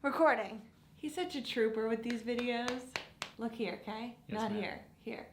Recording. He's such a trooper with these videos. Look here, okay? Yes, Not ma'am. here. Here.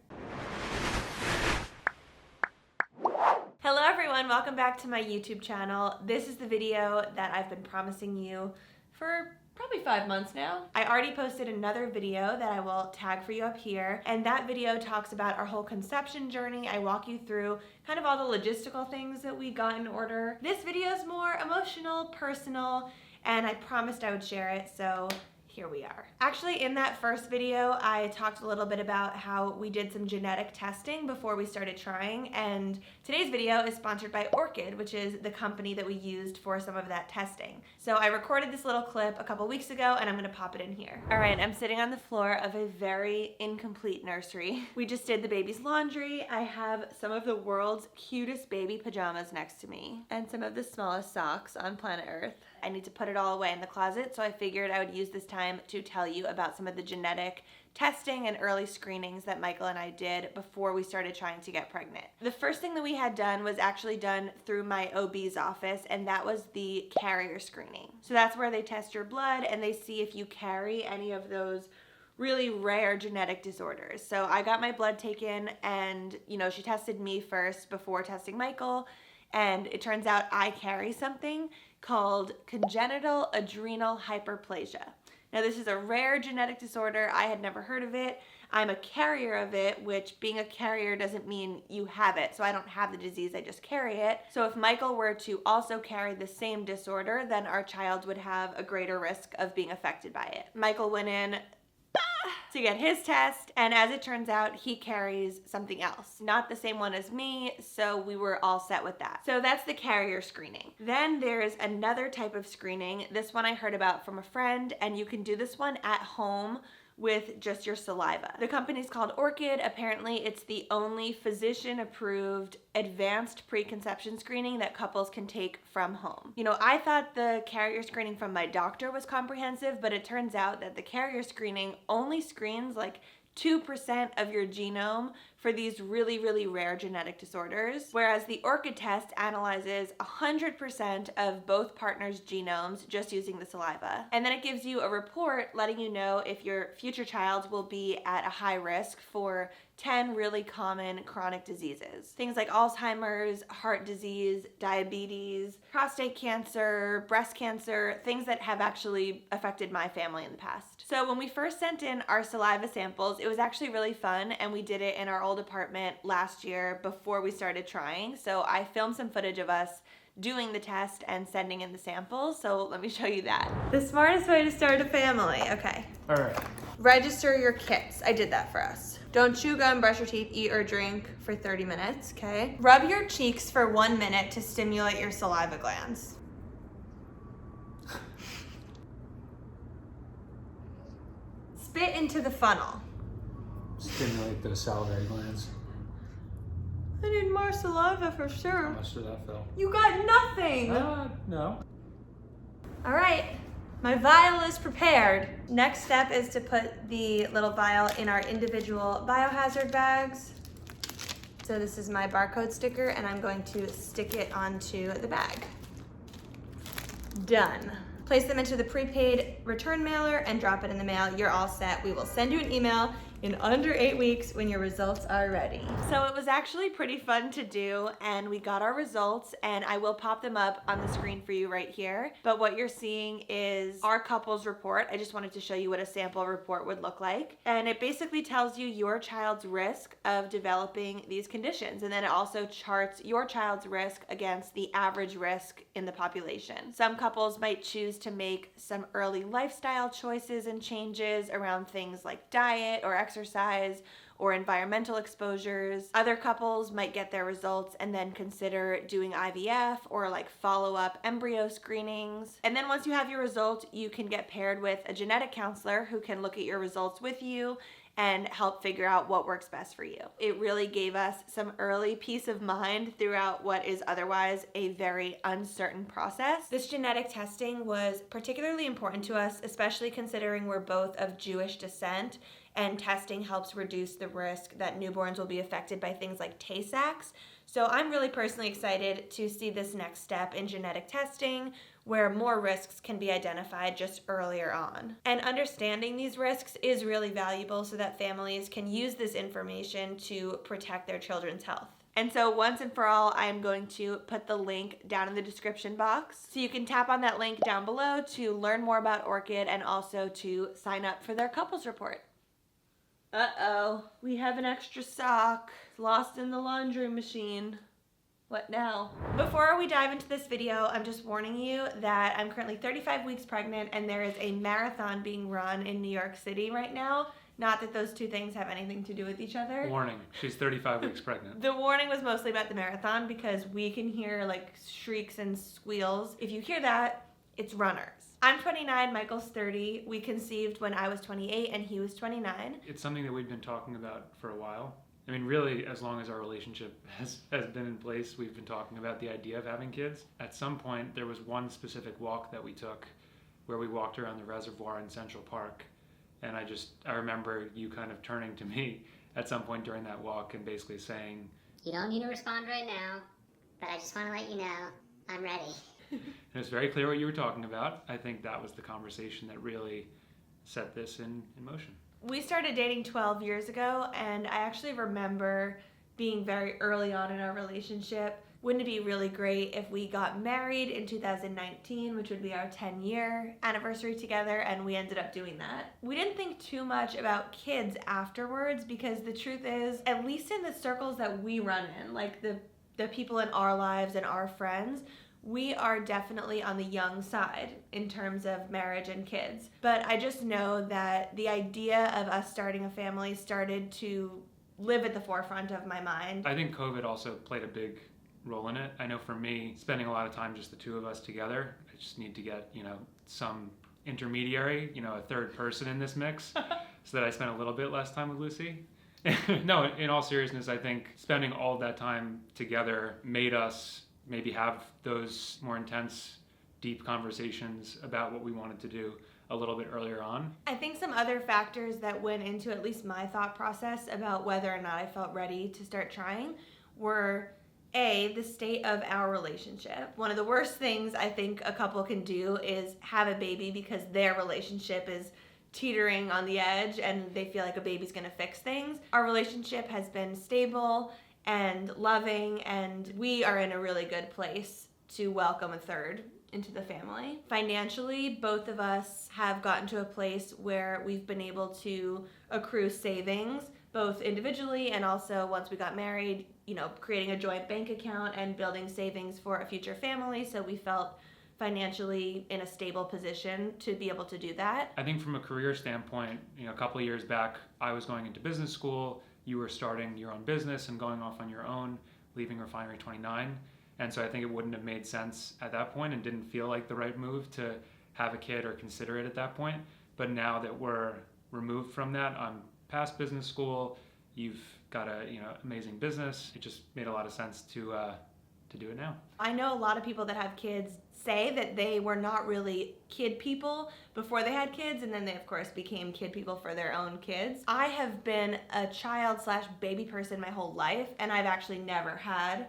Hello everyone, welcome back to my YouTube channel. This is the video that I've been promising you for probably 5 months now. I already posted another video that I will tag for you up here, and that video talks about our whole conception journey. I walk you through kind of all the logistical things that we got in order. This video is more emotional, personal, and I promised I would share it, so here we are. Actually, in that first video, I talked a little bit about how we did some genetic testing before we started trying, and today's video is sponsored by Orchid, which is the company that we used for some of that testing. So I recorded this little clip a couple weeks ago, and I'm gonna pop it in here. All right, I'm sitting on the floor of a very incomplete nursery. We just did the baby's laundry. I have some of the world's cutest baby pajamas next to me, and some of the smallest socks on planet Earth. I need to put it all away in the closet, so I figured I would use this time to tell you about some of the genetic testing and early screenings that Michael and I did before we started trying to get pregnant. The first thing that we had done was actually done through my OB's office, and that was the carrier screening. So that's where they test your blood and they see if you carry any of those really rare genetic disorders. So I got my blood taken, and she tested me first before testing Michael, and it turns out I carry something called congenital adrenal hyperplasia. Now, this is a rare genetic disorder. I had never heard of it. I'm a carrier of it, which being a carrier doesn't mean you have it. So I don't have the disease, I just carry it. So if Michael were to also carry the same disorder, then our child would have a greater risk of being affected by it. Michael went in to get his test, and as it turns out, he carries something else. Not the same one as me, so we were all set with that. So that's the carrier screening. Then there's another type of screening. This one I heard about from a friend, and you can do this one at home with just your saliva. The company's called Orchid. Apparently, it's the only physician-approved advanced preconception screening that couples can take from home. I thought the carrier screening from my doctor was comprehensive, but it turns out that the carrier screening only screens like 2% of your genome for these really, really rare genetic disorders, whereas the Orchid test analyzes 100% of both partners' genomes just using the saliva. And then it gives you a report letting you know if your future child will be at a high risk for 10 really common chronic diseases. Things like Alzheimer's, heart disease, diabetes, prostate cancer, breast cancer, things that have actually affected my family in the past. So when we first sent in our saliva samples, it was actually really fun, and we did it in our old apartment last year before we started trying. So I filmed some footage of us doing the test and sending in the samples, so let me show you that. The smartest way to start a family. Okay. All right. Register your kits. I did that for us. Don't chew gum, brush your teeth, eat or drink for 30 minutes, okay? Rub your cheeks for 1 minute to stimulate your saliva glands. Spit into the funnel. Stimulate the salivary glands. I need more saliva for How sure. much did that fill? You got nothing! No. All right, my vial is prepared. Next step is to put the little vial in our individual biohazard bags. So this is my barcode sticker, and I'm going to stick it onto the bag. Done. Place them into the prepaid return mailer and drop it in the mail. You're all set. We will send you an email in under 8 weeks when your results are ready. So it was actually pretty fun to do, and we got our results, and I will pop them up on the screen for you right here. But what you're seeing is our couple's report. I just wanted to show you what a sample report would look like. And it basically tells you your child's risk of developing these conditions. And then it also charts your child's risk against the average risk in the population. Some couples might choose to make some early lifestyle choices and changes around things like diet or exercise or environmental exposures. Other couples might get their results and then consider doing IVF or like follow-up embryo screenings. And then once you have your result, you can get paired with a genetic counselor who can look at your results with you and help figure out what works best for you. It really gave us some early peace of mind throughout what is otherwise a very uncertain process. This genetic testing was particularly important to us, especially considering we're both of Jewish descent, and testing helps reduce the risk that newborns will be affected by things like Tay-Sachs. So I'm really personally excited to see this next step in genetic testing. where more risks can be identified just earlier on. And understanding these risks is really valuable so that families can use this information to protect their children's health. And so once and for all, I am going to put the link down in the description box. So you can tap on that link down below to learn more about Orchid and also to sign up for their couples report. Uh-oh, we have an extra sock lost in the laundry machine. What now? Before we dive into this video, I'm just warning you that I'm currently 35 weeks pregnant and there is a marathon being run in New York City right now. Not that those two things have anything to do with each other. Warning, she's 35 weeks pregnant. The warning was mostly about the marathon because we can hear like shrieks and squeals. If you hear that, it's runners. I'm 29, Michael's 30. We conceived when I was 28 and he was 29. It's something that we've been talking about for a while. I mean, really, as long as our relationship has been in place, we've been talking about the idea of having kids. At some point, there was one specific walk that we took where we walked around the reservoir in Central Park. And I remember you kind of turning to me at some point during that walk and basically saying, "You don't need to respond right now, but I just want to let you know I'm ready." And it was very clear what you were talking about. I think that was the conversation that really set this in motion. We started dating 12 years ago, and I actually remember being very early on in our relationship. Wouldn't it be really great if we got married in 2019, which would be our 10-year anniversary together, and we ended up doing that. We didn't think too much about kids afterwards because the truth is, at least in the circles that we run in, like the people in our lives and our friends, we are definitely on the young side in terms of marriage and kids. But I just know that the idea of us starting a family started to live at the forefront of my mind. I think COVID also played a big role in it. I know for me, spending a lot of time just the two of us together, I just need to get, some intermediary, a third person in this mix so that I spend a little bit less time with Lucy. No, in all seriousness, I think spending all that time together made us maybe have those more intense, deep conversations about what we wanted to do a little bit earlier on. I think some other factors that went into at least my thought process about whether or not I felt ready to start trying were the state of our relationship. One of the worst things I think a couple can do is have a baby because their relationship is teetering on the edge and they feel like a baby's gonna fix things. Our relationship has been stable and loving, and we are in a really good place to welcome a third into the family. Financially, both of us have gotten to a place where we've been able to accrue savings, both individually and also once we got married, creating a joint bank account and building savings for a future family. So we felt financially in a stable position to be able to do that. I think from a career standpoint, a couple of years back, I was going into business school. You were starting your own business and going off on your own, leaving Refinery 29. And so I think it wouldn't have made sense at that point and didn't feel like the right move to have a kid or consider it at that point. But now that we're removed from that, I'm past business school, you've got a amazing business, it just made a lot of sense to do it now. I know a lot of people that have kids say that they were not really kid people before they had kids, and then they of course became kid people for their own kids. I have been a child/baby person my whole life, and I've actually never had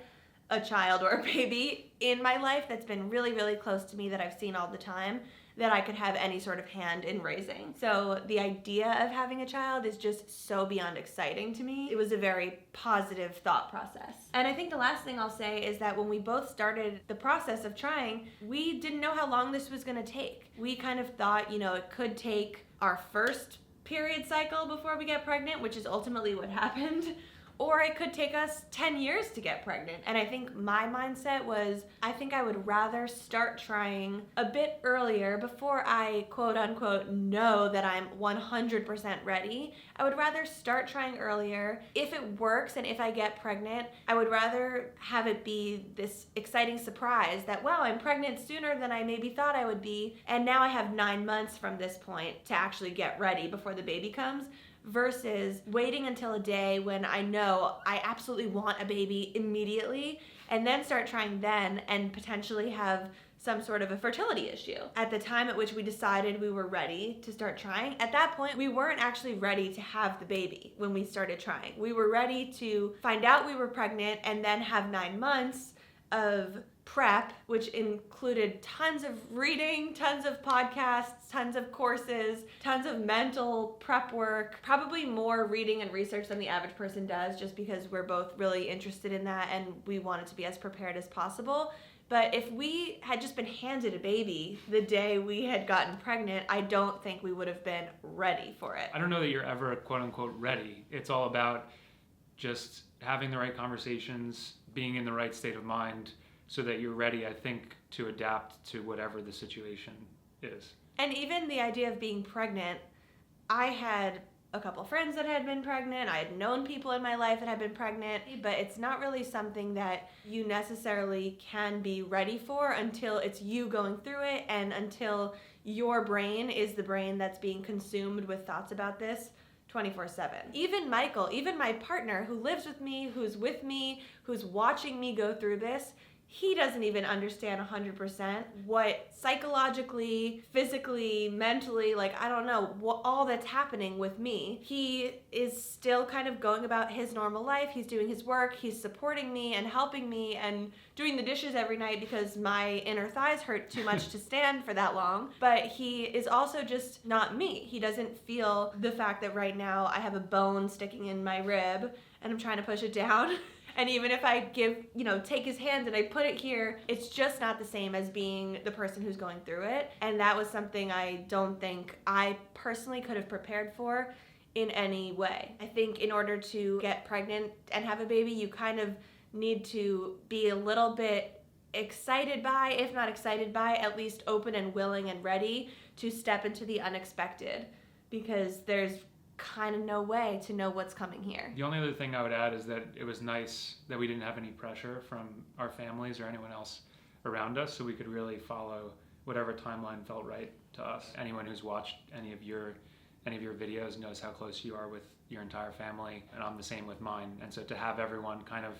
a child or a baby in my life that's been really, really close to me that I've seen all the time that I could have any sort of hand in raising. So the idea of having a child is just so beyond exciting to me. It was a very positive thought process. And I think the last thing I'll say is that when we both started the process of trying, we didn't know how long this was gonna take. We kind of thought, it could take our first period cycle before we get pregnant, which is ultimately what happened. Or it could take us 10 years to get pregnant. And I think my mindset was, I think I would rather start trying a bit earlier before I quote unquote know that I'm 100% ready. I would rather start trying earlier. If it works and if I get pregnant, I would rather have it be this exciting surprise that, wow, I'm pregnant sooner than I maybe thought I would be. And now I have 9 months from this point to actually get ready before the baby comes, versus waiting until a day when I know I absolutely want a baby immediately and then start trying then and potentially have some sort of a fertility issue. At the time at which we decided we were ready to start trying, at that point we weren't actually ready to have the baby when we started trying. We were ready to find out we were pregnant and then have 9 months of prep, which included tons of reading, tons of podcasts, tons of courses, tons of mental prep work, probably more reading and research than the average person does, just because we're both really interested in that and we wanted to be as prepared as possible. But if we had just been handed a baby the day we had gotten pregnant, I don't think we would have been ready for it. I don't know that you're ever quote unquote ready. It's all about just having the right conversations, being in the right state of mind so that you're ready, I think, to adapt to whatever the situation is. And even the idea of being pregnant, I had a couple friends that had been pregnant. I had known people in my life that had been pregnant, but it's not really something that you necessarily can be ready for until it's you going through it and until your brain is the brain that's being consumed with thoughts about this 24/7. Even Michael, even my partner who lives with me, who's with me, who's watching me go through this, he doesn't even understand 100% what psychologically, physically, mentally, like, I don't know, what all that's happening with me. He is still kind of going about his normal life. He's doing his work. He's supporting me and helping me and doing the dishes every night because my inner thighs hurt too much to stand for that long. But he is also just not me. He doesn't feel the fact that right now I have a bone sticking in my rib and I'm trying to push it down. And even if I take his hand and I put it here, it's just not the same as being the person who's going through it. And that was something I don't think I personally could have prepared for in any way. I think in order to get pregnant and have a baby, you kind of need to be a little bit excited by, if not excited by, at least open and willing and ready to step into the unexpected, because there's kind of no way to know what's coming here. The only other thing I would add is that it was nice that we didn't have any pressure from our families or anyone else around us, so we could really follow whatever timeline felt right to us. Anyone who's watched any of your videos knows how close you are with your entire family, and I'm the same with mine. And so to have everyone kind of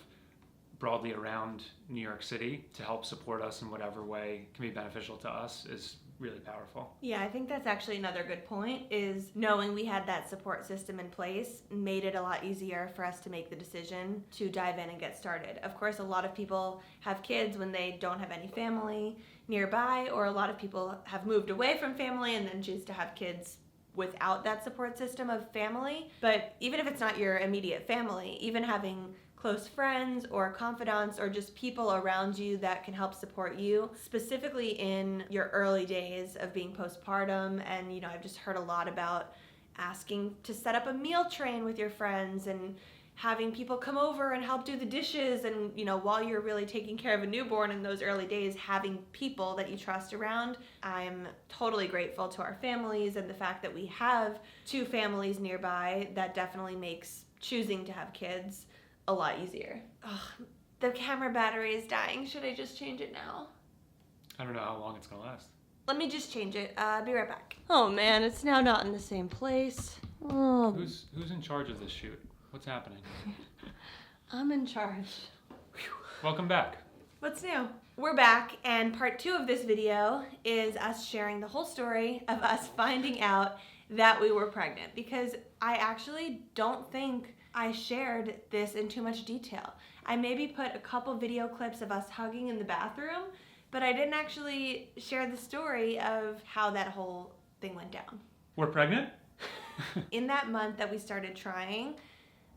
broadly around New York City to help support us in whatever way can be beneficial to us is really powerful. Yeah, I think that's actually another good point, is knowing we had that support system in place made it a lot easier for us to make the decision to dive in and get started. Of course, a lot of people have kids when they don't have any family nearby, or a lot of people have moved away from family and then choose to have kids without that support system of family. But even if it's not your immediate family, even having close friends or confidants or just people around you that can help support you, specifically in your early days of being postpartum. And, I've just heard a lot about asking to set up a meal train with your friends and having people come over and help do the dishes. And, while you're really taking care of a newborn in those early days, having people that you trust around. I'm totally grateful to our families and the fact that we have 2 families nearby. That definitely makes choosing to have kids a lot easier. Ugh, the camera battery is dying. Should I just change it now? I don't know how long it's gonna last. Let me just change it. Be right back. Oh man, it's now not in the same place. Oh. Who's in charge of this shoot? What's happening? I'm in charge. Welcome back. What's new? We're back, and part 2 of this video is us sharing the whole story of us finding out that we were pregnant, because I actually don't think I shared this in too much detail. I maybe put a couple video clips of us hugging in the bathroom, but I didn't actually share the story of how that whole thing went down. We're pregnant? In that month that we started trying,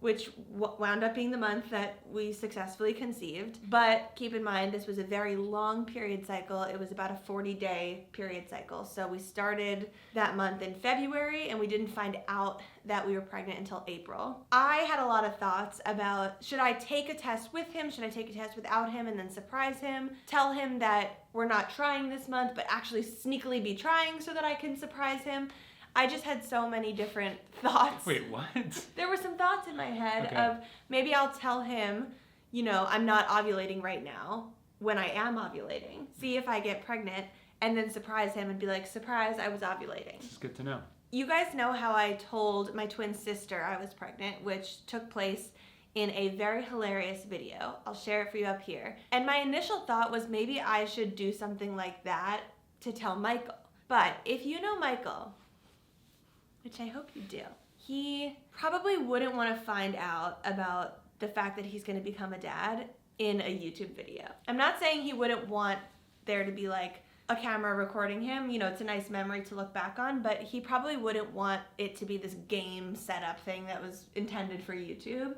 which wound up being the month that we successfully conceived. But keep in mind, this was a very long period cycle. It was about a 40-day period cycle. So we started that month in February, and we didn't find out that we were pregnant until April. I had a lot of thoughts about, should I take a test with him? Should I take a test without him and then surprise him? Tell him that we're not trying this month, but actually sneakily be trying so that I can surprise him? I just had so many different thoughts. Wait, what? There were some thoughts in my head Okay. of maybe I'll tell him, I'm not ovulating right now when I am ovulating. See if I get pregnant and then surprise him and be like, surprise, I was ovulating. It's good to know. You guys know how I told my twin sister I was pregnant, which took place in a very hilarious video. I'll share it for you up here. And my initial thought was maybe I should do something like that to tell Michael. But if you know Michael, which I hope you do, he probably wouldn't want to find out about the fact that he's going to become a dad in a YouTube video. I'm not saying he wouldn't want there to be like a camera recording him, you know, it's a nice memory to look back on, but he probably wouldn't want it to be this game setup thing that was intended for YouTube.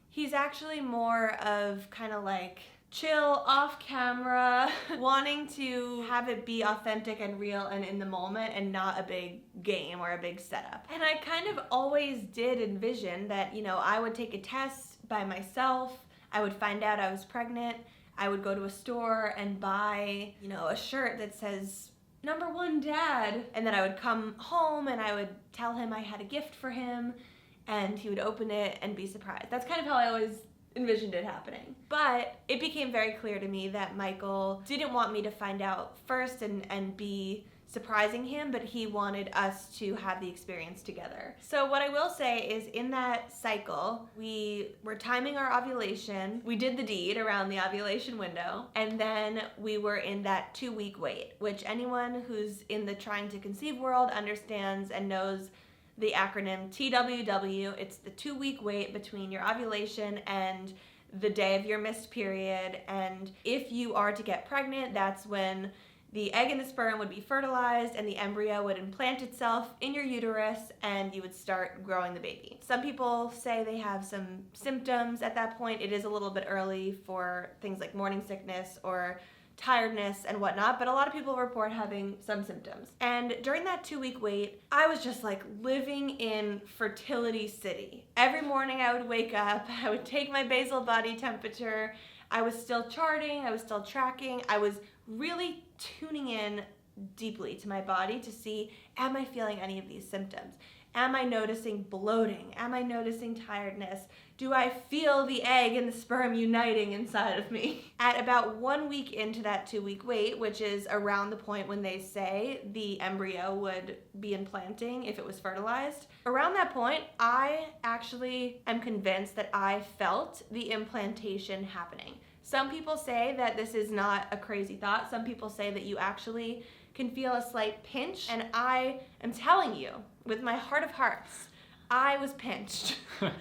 He's actually more of kind of like chill, off camera, wanting to have it be authentic and real and in the moment and not a big game or a big setup. And I kind of always did envision that, you know, I would take a test by myself, I would find out I was pregnant, I would go to a store and buy, you know, a shirt that says #1 dad, and then I would come home and I would tell him I had a gift for him and he would open it and be surprised. That's kind of how I always envisioned it happening. But it became very clear to me that Michael didn't want me to find out first and be surprising him, but he wanted us to have the experience together. So what I will say is in that cycle, we were timing our ovulation. We did the deed around the ovulation window, and then we were in that 2-week wait, which anyone who's in the trying to conceive world understands and knows the acronym TWW. It's the 2-week wait between your ovulation and the day of your missed period. And if you are to get pregnant, that's when the egg and the sperm would be fertilized and the embryo would implant itself in your uterus and you would start growing the baby. Some people say they have some symptoms at that point. It is a little bit early for things like morning sickness or tiredness and whatnot, but a lot of people report having some symptoms. And during that 2-week wait, I was just like living in fertility city. Every morning I would wake up, I would take my basal body temperature, I was still charting, I was still tracking, I was really tuning in deeply to my body to see, am I feeling any of these symptoms? Am I noticing bloating? Am I noticing tiredness? Do I feel the egg and the sperm uniting inside of me? At about 1 week into that 2-week wait, which is around the point when they say the embryo would be implanting if it was fertilized, around that point, I actually am convinced that I felt the implantation happening. Some people say that this is not a crazy thought. Some people say that you actually can feel a slight pinch, and I am telling you, with my heart of hearts, I was pinched.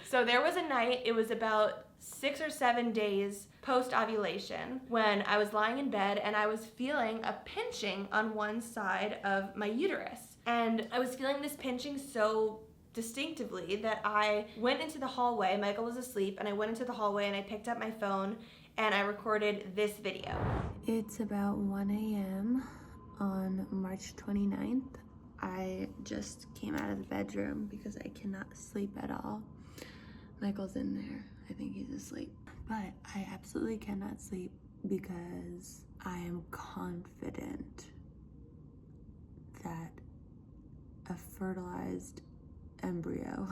So there was a night, it was about 6 or 7 days post-ovulation, when I was lying in bed and I was feeling a pinching on one side of my uterus. And I was feeling this pinching so distinctively that I went into the hallway, Michael was asleep, and I went into the hallway and I picked up my phone and I recorded this video. It's about 1 a.m. on March 29th. I just came out of the bedroom because I cannot sleep at all. Michael's in there. I think he's asleep. But I absolutely cannot sleep because I am confident that a fertilized embryo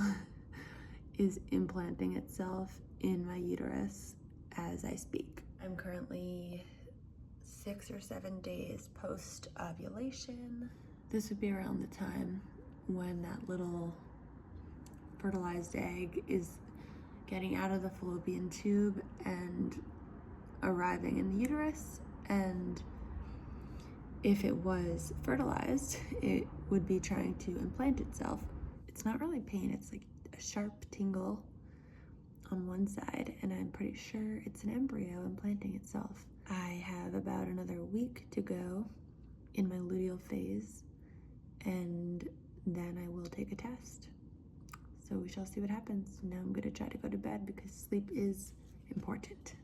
is implanting itself in my uterus as I speak. I'm currently 6 or 7 days post-ovulation. This would be around the time when that little fertilized egg is getting out of the fallopian tube and arriving in the uterus. And if it was fertilized, it would be trying to implant itself. It's not really pain, it's like a sharp tingle on one side, and I'm pretty sure it's an embryo implanting itself. I have about another week to go in my luteal phase, and then I will take a test. So we shall see what happens. Now I'm gonna try to go to bed because sleep is important.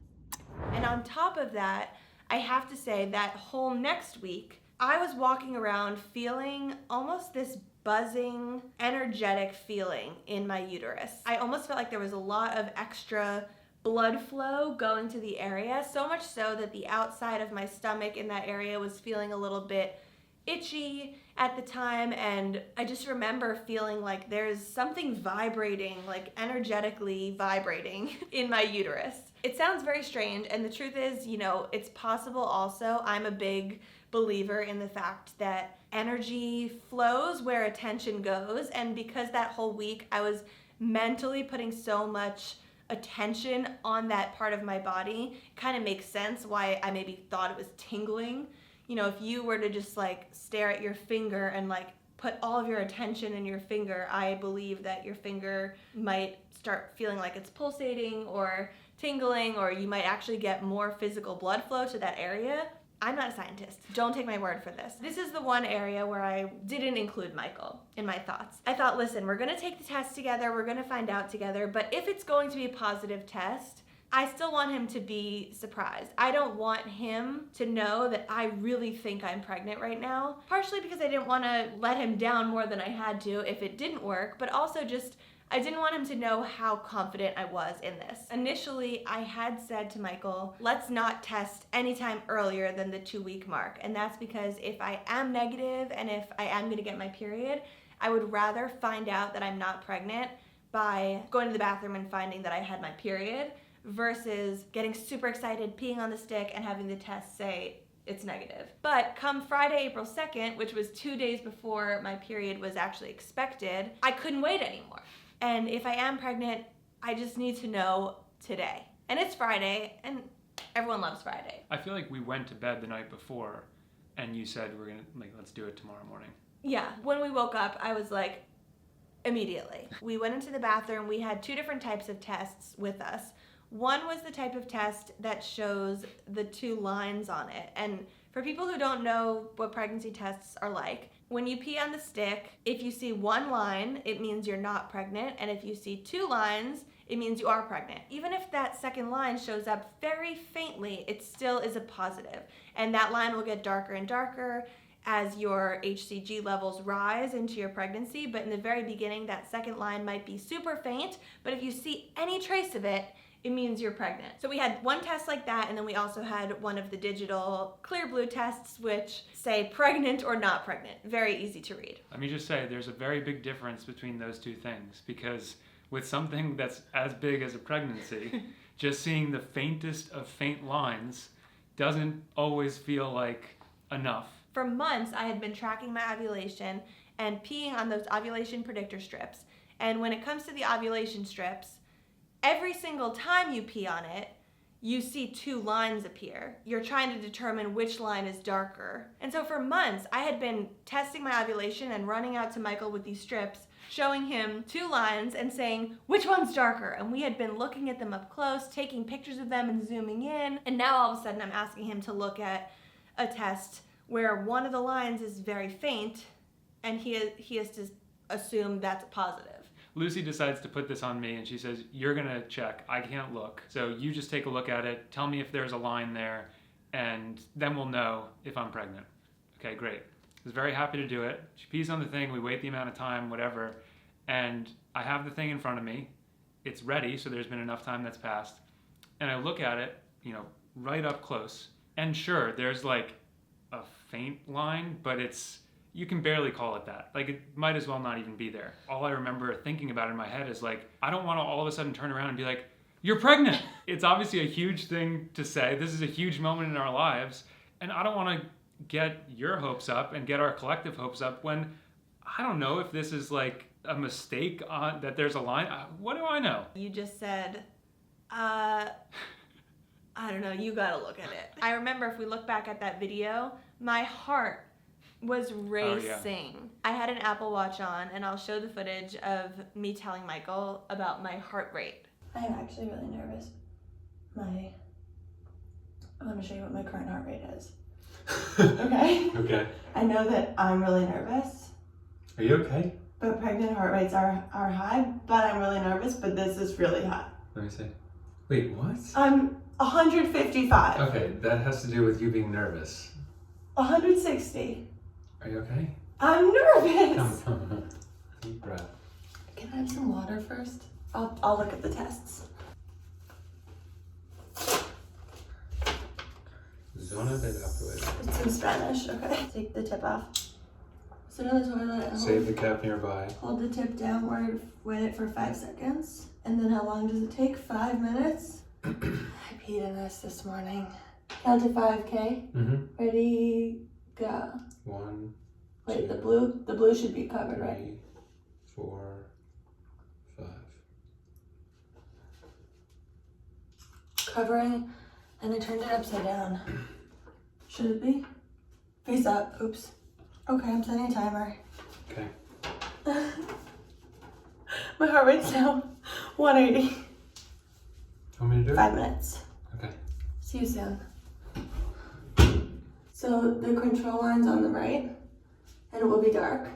And on top of that, I have to say that whole next week, I was walking around feeling almost this buzzing, energetic feeling in my uterus. I almost felt like there was a lot of extra blood flow going to the area, so much so that the outside of my stomach in that area was feeling a little bit itchy at the time, and I just remember feeling like there's something vibrating, like energetically vibrating in my uterus. It sounds very strange, and the truth is, you know, it's possible also. I'm a big believer in the fact that energy flows where attention goes, and because that whole week I was mentally putting so much attention on that part of my body, it kind of makes sense why I maybe thought it was tingling. You know, if you were to just like stare at your finger and like put all of your attention in your finger, I believe that your finger might start feeling like it's pulsating or tingling or you might actually get more physical blood flow to that area. I'm not a scientist. Don't take my word for this. This is the one area where I didn't include Michael in my thoughts. I thought, listen, we're gonna take the test together, we're gonna find out together, but if it's going to be a positive test, I still want him to be surprised. I don't want him to know that I really think I'm pregnant right now, partially because I didn't wanna let him down more than I had to if it didn't work, but also just I didn't want him to know how confident I was in this. Initially, I had said to Michael, let's not test anytime earlier than the 2-week mark. And that's because if I am negative and if I am gonna get my period, I would rather find out that I'm not pregnant by going to the bathroom and finding that I had my period versus getting super excited, peeing on the stick, and having the test say it's negative. But come Friday, April 2nd, which was 2 days before my period was actually expected, I couldn't wait anymore. And if I am pregnant, I just need to know today. And it's Friday, and everyone loves Friday. I feel like we went to bed the night before, and you said we're gonna, like, let's do it tomorrow morning. Yeah, when we woke up, I was like, immediately. We went into the bathroom. We had 2 different types of tests with us. One was the type of test that shows the 2 lines on it. And for people who don't know what pregnancy tests are like, when you pee on the stick, if you see 1 line, it means you're not pregnant. And if you see 2 lines, it means you are pregnant. Even if that second line shows up very faintly, it still is a positive. And that line will get darker and darker as your HCG levels rise into your pregnancy. But in the very beginning, that second line might be super faint. But if you see any trace of it, it means you're pregnant. So we had 1 test like that, and then we also had one of the digital clear blue tests, which say pregnant or not pregnant. Very easy to read. Let me just say, there's a very big difference between those 2 things, because with something that's as big as a pregnancy, just seeing the faintest of faint lines doesn't always feel like enough. For months, I had been tracking my ovulation and peeing on those ovulation predictor strips. And when it comes to the ovulation strips, every single time you pee on it, you see 2 lines appear. You're trying to determine which line is darker. And so for months, I had been testing my ovulation and running out to Michael with these strips, showing him 2 lines and saying, which one's darker? And we had been looking at them up close, taking pictures of them and zooming in. And now all of a sudden I'm asking him to look at a test where one of the lines is very faint and he has to assume that's positive. Lucie decides to put this on me, and she says, you're gonna check, I can't look. So you just take a look at it, tell me if there's a line there, and then we'll know if I'm pregnant. Okay, great. I was very happy to do it. She pees on the thing, we wait the amount of time, whatever, and I have the thing in front of me. It's ready, so there's been enough time that's passed. And I look at it, right up close, and sure, there's like a faint line, but you can barely call it that. Like, it might as well not even be there. All I remember thinking about in my head is like, I don't want to all of a sudden turn around and be like, you're pregnant. It's obviously a huge thing to say. This is a huge moment in our lives. And I don't want to get your hopes up and get our collective hopes up when I don't know if this is like a mistake on that there's a line. What do I know? You just said, I don't know, you gotta look at it. I remember if we look back at that video, my heart was racing. Oh, yeah. I had an Apple Watch on, and I'll show the footage of me telling Michael about my heart rate. I am actually really nervous. I'm gonna show you what my current heart rate is. Okay? Okay. I know that I'm really nervous, Are you okay? but pregnant heart rates are high, but I'm really nervous, but this is really high. Let me see. Wait, what? I'm 155. Okay, that has to do with you being nervous. 160. Are you okay? I'm nervous. Come. Deep breath. Can I have some water first? I'll look at the tests. Zona de evacuation. It's in Spanish, okay. Take the tip off. Sit on the toilet and Save the cap nearby. hold the tip downward, wait it for 5 seconds. And then how long does it take? 5 minutes? I peed in this morning. Count to 5, okay? Mm-hmm. Ready, go. 1, Wait, 2, the blue should be covered, 3, right? 4, 5. Covering, and I turned it upside down. Should it be? Face up, oops. Okay, I'm setting a timer. Okay. My heart rate's now 180. Want me to to do it? 5 minutes. Okay. See you soon. So the control line's on the right, and it will be dark.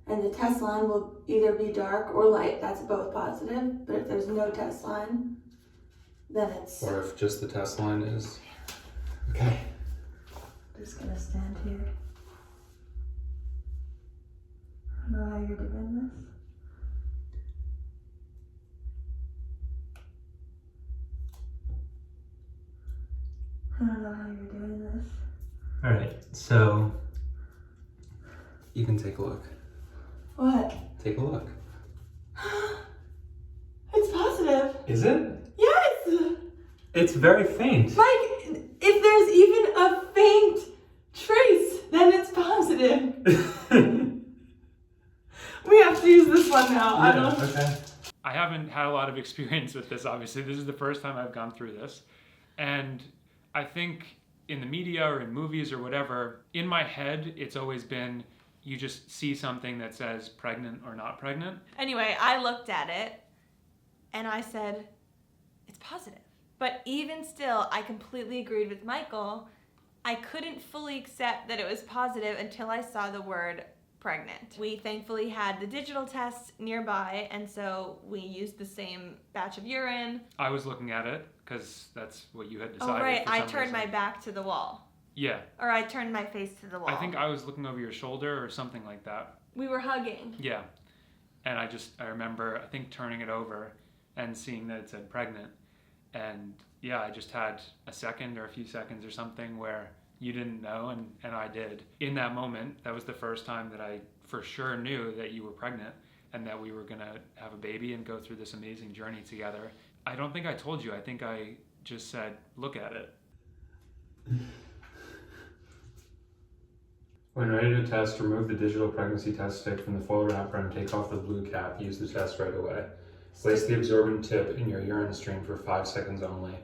And the test line will either be dark or light. That's both positive. But if there's no test line, then it's... Or if just the test line is... Okay. I'm just gonna stand here. I don't know how you're doing this. I don't know how you're doing this. All right, so you can take a look. What? Take a look. It's positive. Is it? Yes! It's very faint. Mike, if there's even a faint trace, then it's positive. We have to use this one now. I don't... Okay. I haven't had a lot of experience with this, obviously. This is the first time I've gone through this. And I think in the media or in movies or whatever, in my head, it's always been you just see something that says pregnant or not pregnant. Anyway, I looked at it and I said, it's positive. But even still, I completely agreed with Michael. I couldn't fully accept that it was positive until I saw the word pregnant. We thankfully had the digital test nearby, and so we used the same batch of urine. I was looking at it because that's what you had decided. Oh, right. for I some turned my reason. back to the wall. Yeah. Or I turned my face to the wall. I think I was looking over your shoulder or something like that. We were hugging. Yeah. And I remember, I think, turning it over and seeing that it said pregnant. And yeah, I just had a second or a few seconds or something where you didn't know and I did. In that moment, that was the first time that I for sure knew that you were pregnant and that we were gonna have a baby and go through this amazing journey together. I don't think I told you. I think I just said, look at it. When ready to test, remove the digital pregnancy test stick from the foil wrapper and take off the blue cap. Use the test right away. Place the absorbent tip in your urine stream for 5 seconds only.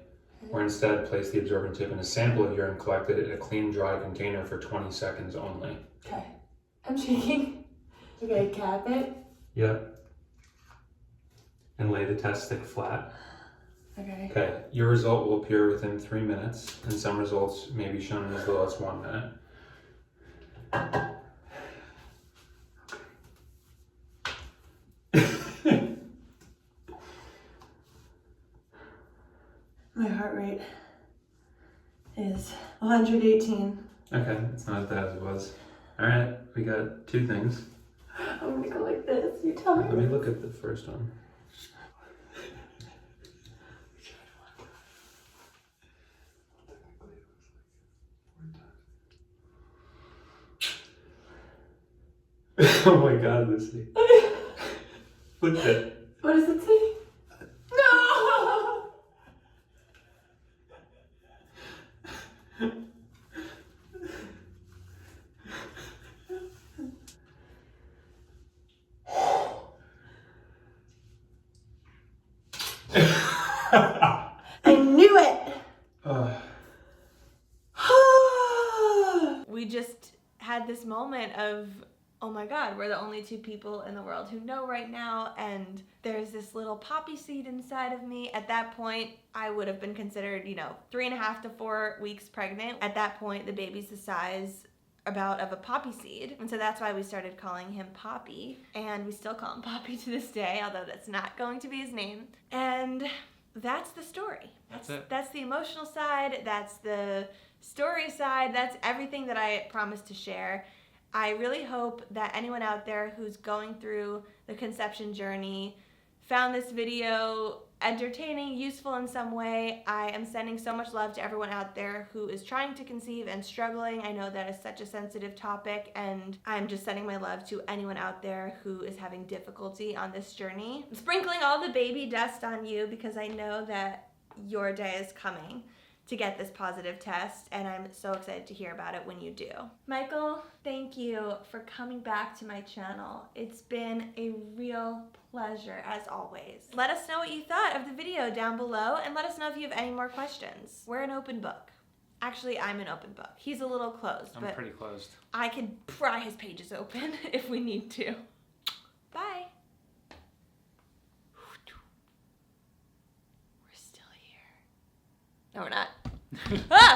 Or instead, place the absorbent tip in a sample of urine collected in a clean, dry container for 20 seconds only. Okay. I'm shaking. Okay, cap it. Yep. And lay the test stick flat. Okay. Okay, your result will appear within 3 minutes, and some results may be shown in as little as 1 minute. My heart rate is 118. Okay, it's not as bad as it was. Alright, we got 2 things. I'm gonna go like this. You tell me. Let me look at the first one. Oh my god, Lucie. Look at it. What does it say? No! I knew it! We just had this moment of, oh my God, we're the only 2 people in the world who know right now, and there's this little poppy seed inside of me. At that point, I would have been considered, 3.5 to 4 weeks pregnant. At that point, the baby's the size about of a poppy seed, and so that's why we started calling him Poppy, and we still call him Poppy to this day, although that's not going to be his name. And that's the story. That's it. That's the emotional side, that's the story side, that's everything that I promised to share. I really hope that anyone out there who's going through the conception journey found this video entertaining, useful in some way. I am sending so much love to everyone out there who is trying to conceive and struggling. I know that is such a sensitive topic, and I'm just sending my love to anyone out there who is having difficulty on this journey. I'm sprinkling all the baby dust on you because I know that your day is coming to get this positive test, and I'm so excited to hear about it when you do. Michael, thank you for coming back to my channel. It's been a real pleasure as always. Let us know what you thought of the video down below, and let us know if you have any more questions. We're an open book. Actually, I'm an open book. He's a little closed, I'm but pretty closed. I can pry his pages open if we need to. Bye. We're still here. Ah!